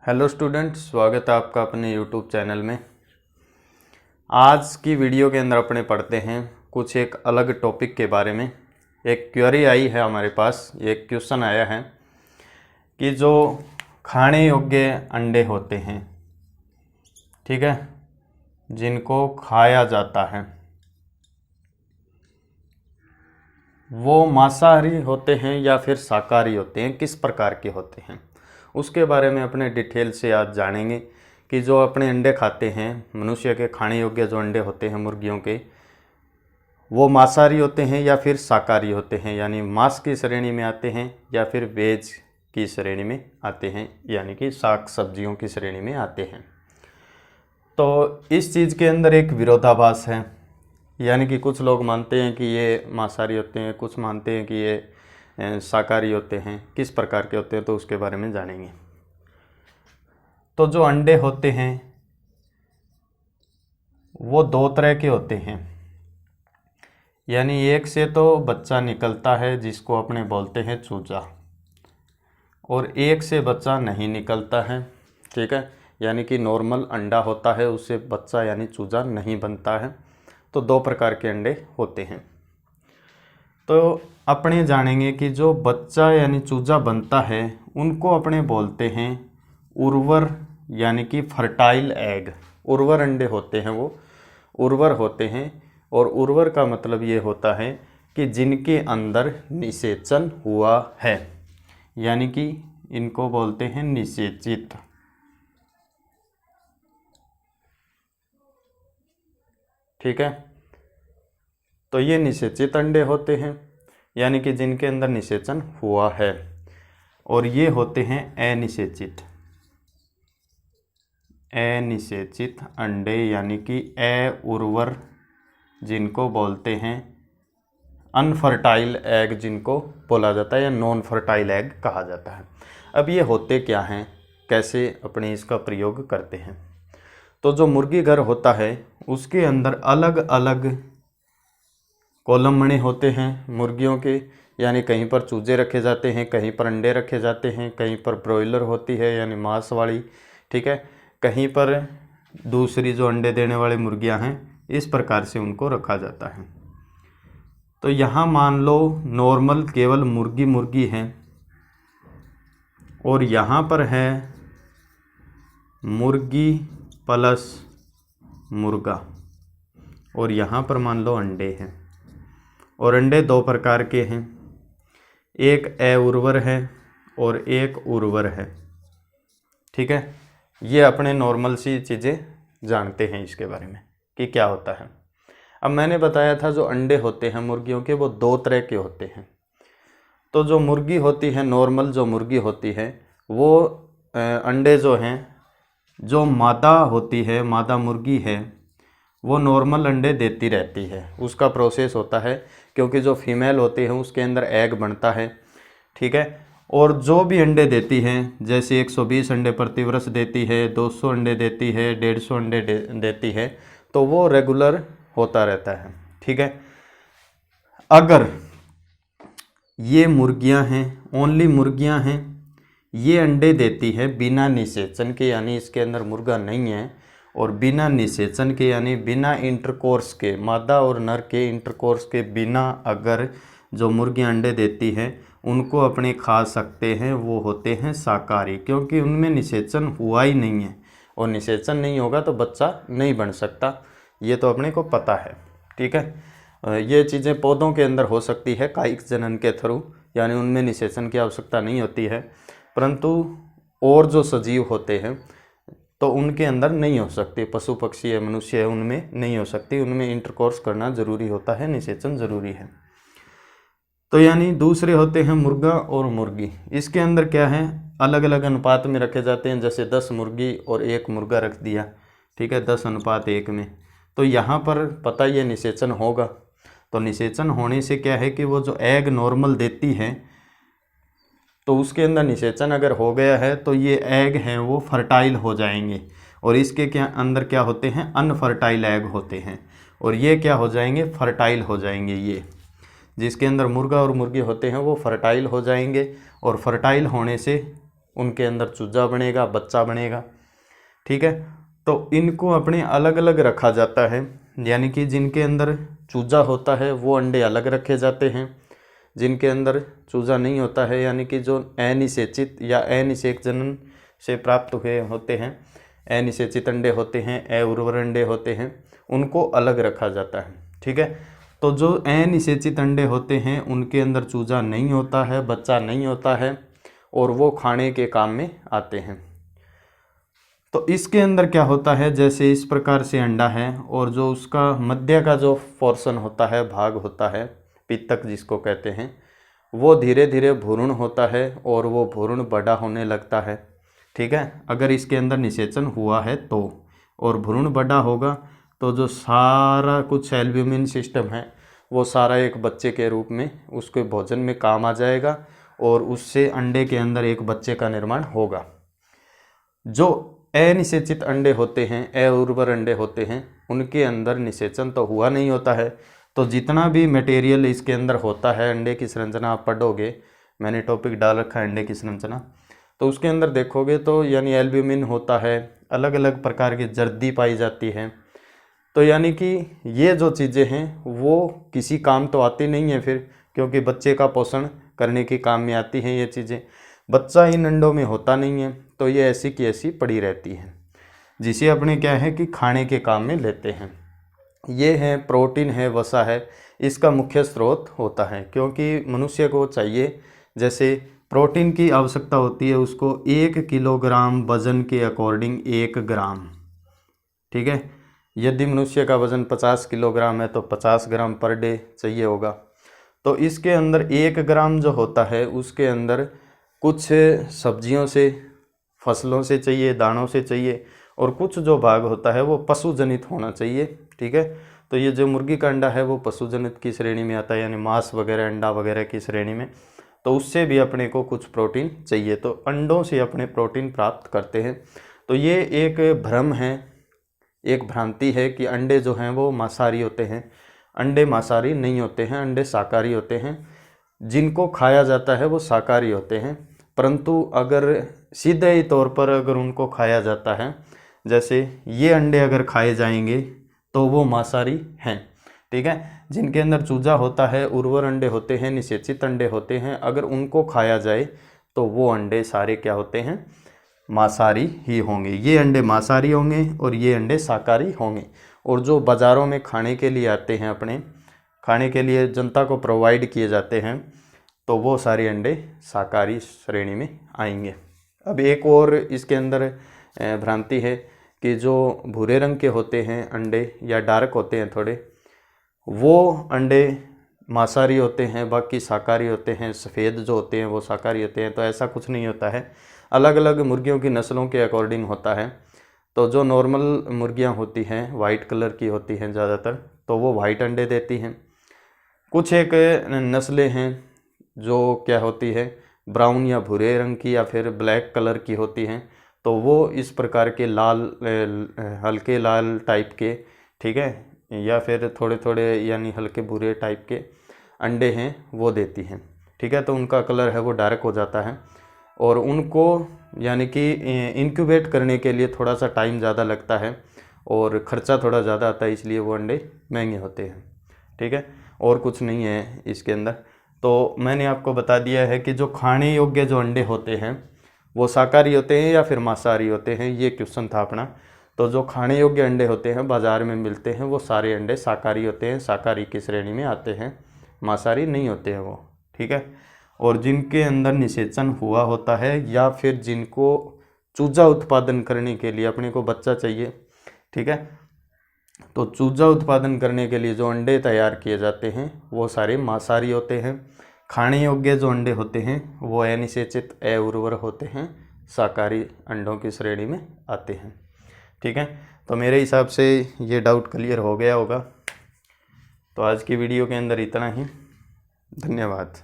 Hello student, स्वागत है आपका अपने यूट्यूब चैनल में। आज की वीडियो के अंदर अपने पढ़ते हैं कुछ एक अलग टॉपिक के बारे में। एक क्वेरी आई है हमारे पास, एक क्वेश्चन आया है कि जो खाने योग्य अंडे होते हैं, ठीक है, जिनको खाया जाता है, वो मांसाहारी होते हैं या फिर शाकाहारी होते हैं, किस प्रकार के होते हैं, उसके बारे में अपने डिटेल से आज जानेंगे कि जो अपने अंडे खाते हैं, मनुष्य के खाने योग्य जो अंडे होते हैं मुर्गियों के, वो मांसाहारी होते हैं या फिर शाकाहारी होते हैं, यानी मांस की श्रेणी में आते हैं या फिर वेज की श्रेणी में आते हैं, यानी कि शाक सब्जियों की श्रेणी में आते हैं। तो इस चीज़ के अंदर एक विरोधाभास है, यानी कि कुछ लोग मानते हैं कि ये मांसाहारी होते हैं, कुछ मानते हैं कि ये शाकाहारी होते हैं। किस प्रकार के होते हैं तो उसके बारे में जानेंगे। तो जो अंडे होते हैं वो दो तरह के होते हैं, यानी एक से तो बच्चा निकलता है जिसको अपने बोलते हैं चूजा, और एक से बच्चा नहीं निकलता है, ठीक है, यानी कि नॉर्मल अंडा होता है, उससे बच्चा यानी चूजा नहीं बनता है। तो दो प्रकार के अंडे होते हैं। तो अपने जानेंगे कि जो बच्चा यानी चूजा बनता है उनको अपने बोलते हैं उर्वर, यानी कि फर्टाइल एग। उर्वर अंडे होते हैं, वो उर्वर होते हैं। और उर्वर का मतलब ये होता है कि जिनके अंदर निषेचन हुआ है, यानी कि इनको बोलते हैं निषेचित। ठीक है, तो ये निषेचित अंडे होते हैं, यानी कि जिनके अंदर निषेचन हुआ है। और ये होते हैं अनिषेचित। अनिषेचित अंडे, यानी कि अउर्वर, जिनको बोलते हैं अनफर्टाइल एग, जिनको बोला जाता है, या नॉन फर्टाइल एग कहा जाता है। अब ये होते क्या हैं, कैसे अपने इसका प्रयोग करते हैं। तो जो मुर्गी घर होता है उसके अंदर अलग अलग कॉलम बने होते हैं मुर्गियों के, यानी कहीं पर चूजे रखे जाते हैं, कहीं पर अंडे रखे जाते हैं, कहीं पर ब्रॉयलर होती है यानी मांस वाली, ठीक है, कहीं पर दूसरी जो अंडे देने वाली मुर्गियां हैं, इस प्रकार से उनको रखा जाता है। तो यहाँ मान लो नॉर्मल केवल मुर्गी मुर्गी है, और यहाँ पर है मुर्गी प्लस मुर्गा, और यहाँ पर मान लो अंडे हैं। और अंडे दो प्रकार के हैं, एक अउर्वर है और एक उर्वर है, ठीक है। ये अपने नॉर्मल सी चीज़ें जानते हैं इसके बारे में कि क्या होता है। अब मैंने बताया था जो अंडे होते हैं मुर्गियों के वो दो तरह के होते हैं। तो जो मुर्गी होती है, नॉर्मल जो मुर्गी होती है, वो अंडे जो हैं, जो मादा होती है, मादा मुर्गी है, वो नॉर्मल अंडे देती रहती है। उसका प्रोसेस होता है, क्योंकि जो फीमेल होती है उसके अंदर एग बनता है, ठीक है। और जो भी अंडे देती हैं, जैसे 120 अंडे प्रति वर्ष देती है, 200 अंडे देती है, 150 अंडे देती है, तो वो रेगुलर होता रहता है, ठीक है। अगर ये मुर्गियां हैं, ओनली मुर्गियां हैं, ये अंडे देती है बिना निषेचन के, यानी इसके अंदर मुर्गा नहीं है, और बिना निषेचन के यानी बिना इंटरकोर्स के, मादा और नर के इंटरकोर्स के बिना अगर जो मुर्गियां अंडे देती हैं उनको अपने खा सकते हैं, वो होते हैं शाकाहारी, क्योंकि उनमें निषेचन हुआ ही नहीं है, और निषेचन नहीं होगा तो बच्चा नहीं बन सकता। ये तो अपने को पता है, ठीक है। ये चीज़ें पौधों के अंदर हो सकती है कायिक जनन के थ्रू, यानी उनमें निषेचन की आवश्यकता नहीं होती है, परंतु और जो सजीव होते हैं तो उनके अंदर नहीं हो सकती, पशु पक्षी है, मनुष्य है, उनमें नहीं हो सकती, उनमें इंटरकोर्स करना जरूरी होता है, निषेचन जरूरी है। तो यानी दूसरे होते हैं मुर्गा और मुर्गी। इसके अंदर क्या है, अलग अलग अनुपात में रखे जाते हैं, जैसे 10 मुर्गी और 1 मुर्गा रख दिया, ठीक है, 10:1 में। तो यहाँ पर पता ये निषेचन होगा। तो निषेचन होने से क्या है कि वो जो एग नॉर्मल देती है, तो उसके अंदर निषेचन अगर हो गया है तो ये एग हैं वो फर्टाइल हो जाएंगे, और इसके क्या अंदर क्या होते हैं, अनफर्टाइल एग होते हैं, और ये क्या हो जाएंगे, फर्टाइल हो जाएंगे। ये जिसके अंदर मुर्गा और मुर्गी होते हैं वो फर्टाइल हो जाएंगे, और फर्टाइल होने से उनके अंदर चूजा बनेगा, बच्चा बनेगा। ठीक है, तो इनको अपने अलग अलग रखा जाता है, यानी कि जिनके अंदर चूजा होता है वो अंडे अलग रखे जाते हैं, जिनके अंदर चूजा नहीं होता है यानी कि जो अनिषेचित या अनिषेक जनन से प्राप्त हुए होते हैं, अनिषेचित अंडे होते हैं, अउर्वर अंडे होते हैं, उनको अलग रखा जाता है। ठीक है, तो जो अनिषेचित अंडे होते हैं उनके अंदर चूजा नहीं होता है, बच्चा नहीं होता है, और वो खाने के काम में आते हैं। तो इसके अंदर क्या होता है, जैसे इस प्रकार से अंडा है और जो उसका मध्य का जो पोर्शन होता है, भाग होता है, पित्तक जिसको कहते हैं, वो धीरे धीरे भ्रूण होता है और वो भ्रूण बड़ा होने लगता है। ठीक है, अगर इसके अंदर निषेचन हुआ है तो, और भ्रूण बड़ा होगा तो जो सारा कुछ एल्ब्यूमिन सिस्टम है वो सारा एक बच्चे के रूप में उसके भोजन में काम आ जाएगा और उससे अंडे के अंदर एक बच्चे का निर्माण होगा। जो अनिषेचित अंडे होते हैं, अउर्वर अंडे होते हैं, उनके अंदर निषेचन तो हुआ नहीं होता है, तो जितना भी मटेरियल इसके अंदर होता है, अंडे की संरचना आप पढ़ोगे, मैंने टॉपिक डाल रखा है अंडे की संरचना, तो उसके अंदर देखोगे तो यानी एल्ब्यूमिन होता है, अलग अलग प्रकार की जर्दी पाई जाती है। तो यानी कि ये जो चीज़ें हैं वो किसी काम तो आती नहीं है फिर, क्योंकि बच्चे का पोषण करने के काम में आती हैं ये चीज़ें। बच्चा इन अंडों में होता नहीं है, तो ये ऐसी की ऐसी पड़ी रहती हैं, जिसे अपने क्या है कि खाने के काम में लेते हैं। ये है प्रोटीन है, वसा है, इसका मुख्य स्रोत होता है, क्योंकि मनुष्य को चाहिए, जैसे प्रोटीन की आवश्यकता होती है उसको 1 किलोग्राम वजन के अकॉर्डिंग 1 ग्राम। ठीक है, यदि मनुष्य का वजन 50 किलोग्राम है तो 50 ग्राम पर डे चाहिए होगा। तो इसके अंदर 1 ग्राम जो होता है उसके अंदर कुछ सब्जियों से, फसलों से चाहिए, दानों से चाहिए, और कुछ जो भाग होता है वो पशु जनित होना चाहिए। ठीक है, तो ये जो मुर्गी का अंडा है वो पशु जनित की श्रेणी में आता है, यानी मांस वगैरह, अंडा वगैरह की श्रेणी में, तो उससे भी अपने को कुछ प्रोटीन चाहिए, तो अंडों से अपने प्रोटीन प्राप्त करते हैं। तो ये एक भ्रम है, एक भ्रांति है कि अंडे जो हैं वो मांसाहारी होते हैं। अंडे मांसाहारी नहीं होते हैं, अंडे शाकाहारी होते हैं। जिनको खाया जाता है वो शाकाहारी होते हैं, परंतु अगर सीधे ही तौर पर अगर उनको खाया जाता है, जैसे ये अंडे अगर खाए जाएंगे तो वो मांसाहारी हैं। ठीक है, जिनके अंदर चूजा होता है, उर्वर अंडे होते हैं, निषेचित अंडे होते हैं, अगर उनको खाया जाए तो वो अंडे सारे क्या होते हैं, मांसाहारी ही होंगे। ये अंडे मांसाहारी होंगे और ये अंडे शाकाहारी होंगे। और जो बाज़ारों में खाने के लिए आते हैं, अपने खाने के लिए जनता को प्रोवाइड किए जाते हैं, तो वो सारे अंडे शाकाहारी श्रेणी में आएंगे। अब एक और इसके अंदर भ्रांति है कि जो भूरे रंग के होते हैं अंडे या डार्क होते हैं थोड़े, वो अंडे मांसाहारी होते हैं, बाकी शाकाहारी होते हैं। सफ़ेद जो होते हैं वो शाकाहारी होते हैं, तो ऐसा कुछ नहीं होता है, अलग अलग मुर्गियों की नस्लों के अकॉर्डिंग होता है। तो जो नॉर्मल मुर्गियां होती हैं वाइट कलर की होती हैं ज़्यादातर, तो वो वाइट अंडे देती हैं। कुछ एक नस्लें हैं जो क्या होती है ब्राउन या भूरे रंग की या फिर ब्लैक कलर की होती हैं, तो वो इस प्रकार के लाल, हल्के लाल टाइप के, ठीक है, या फिर थोड़े थोड़े यानी हल्के भूरे टाइप के अंडे हैं वो देती हैं। ठीक है, तो उनका कलर है वो डार्क हो जाता है, और उनको यानी कि इंक्यूबेट करने के लिए थोड़ा सा टाइम ज़्यादा लगता है और ख़र्चा थोड़ा ज़्यादा आता है, इसलिए वो अंडे महंगे होते हैं। ठीक है, और कुछ नहीं है इसके अंदर। तो मैंने आपको बता दिया है कि जो खाने योग्य जो अंडे होते हैं वो शाकाहारी होते हैं या फिर मांसाहारी होते हैं, ये क्वेश्चन था अपना। तो जो खाने योग्य अंडे होते हैं बाज़ार में मिलते हैं वो सारे अंडे शाकाहारी होते हैं, शाकाहारी की श्रेणी में आते हैं, मांसाहारी नहीं होते हैं वो। ठीक है, और जिनके अंदर निषेचन हुआ होता है या फिर जिनको चूजा उत्पादन करने के लिए अपने को बच्चा चाहिए, ठीक है, तो चूजा उत्पादन करने के लिए जो अंडे तैयार किए जाते हैं वो सारे मांसाहारी होते हैं। खाने योग्य जो अंडे होते हैं वो अनिषेचित अउर्वर होते हैं, शाकाहारी अंडों की श्रेणी में आते हैं। ठीक है, तो मेरे हिसाब से ये डाउट क्लियर हो गया होगा। तो आज की वीडियो के अंदर इतना ही, धन्यवाद।